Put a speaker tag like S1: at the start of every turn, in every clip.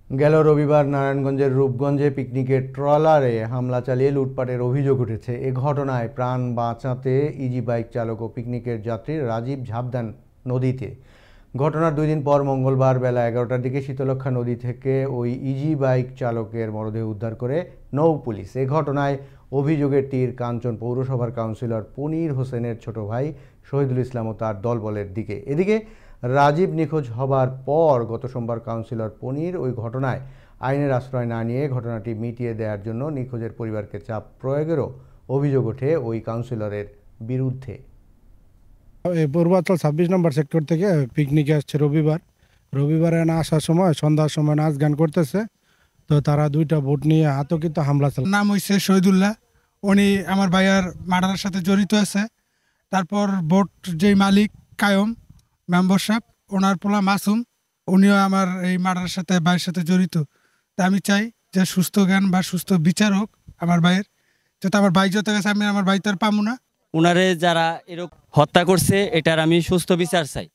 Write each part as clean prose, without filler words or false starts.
S1: গেল রবিবার নারায়ণগঞ্জের রূপগঞ্জে পিকনিকের ট্রলারে হামলা চালিয়ে লুটপাটের অভিযোগ উঠেছে। এ ঘটনায় প্রাণ বাঁচাতে ইজি বাইক চালক ও পিকনিকের যাত্রী রাজীব ঝাঁপ দেন নদীতে। ঘটনার 2 দিন পর মঙ্গলবার বেলা 11টার দিকে শীতলক্ষা নদী থেকে ওই ইজি বাইক চালকের মরদেহ উদ্ধার করে নৌ পুলিশ। এ ঘটনায় অভিযোগের তীর কাঞ্চন পৌরসভার কাউন্সিলর পনির হোসেনের ছোট ভাই শহীদুল ইসলাম ও তার দলবলের দিকে। এদিকে রাজীব নিখোঁজ হবার পর গত সোমবার কাউন্সিলর পনির ওই ঘটনায় আইনের আশ্রয় না নিয়ে ঘটনাটি মিটিয়ে দেওয়ার জন্য নিখোঁজের পরিবারকে চাপ প্রয়োগেরও অভিযোগ ওঠে ওই কাউন্সিলরের বিরুদ্ধে।
S2: পূর্বাচল 26 নম্বর সেক্টর থেকে পিকনিকে আসছে রবিবারে না আসার সময় সন্ধ্যার সময় নাচ গান করতেছে, তো তারা 2টা বোট নিয়ে আতঙ্কিত হামলা চালায়।
S3: নাম হইছে শহীদুল্লাহ, উনি আমার ভাইয়ার মার্ডারের সাথে জড়িত আছে। তারপর বোট যেই মালিক কায়ম মেম্বারশিপ, ওনার পোলা মাসুম, উনিও আমার এই মার্ডারের সাথে ভাইয়ের সাথে জড়িত। তা আমি চাই যে সুস্থ জ্ঞান বা সুস্থ বিচার হোক আমার ভাইয়ের, যাতে আমার ভাই যত গেছে আমি আমার ভাই তার পাবো না।
S4: উনারে যারা এরকম হত্যা করছে এটার আমি সুস্থ বিচার চাই।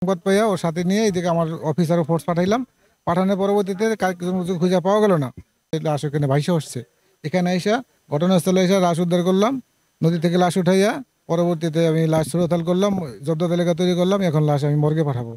S5: সংবাদ পাইয়া ওর সাথে নিয়ে এদিকে আমার অফিসারও ফোর্স পাঠাইলাম। পাঠানোর পরবর্তীতে কিছু খুঁজে পাওয়া গেল না। লাশ এখানে ভাইসে আসছে। এখানে এসে ঘটনাস্থলে এসে লাশ উদ্ধার করলাম, নদী থেকে লাশ উঠাইয়া পরবর্তীতে আমি লাশ সুরতাল করলাম, জব্দ তালিকা তৈরি করলাম। এখন লাশ আমি মর্গে পাঠাবো।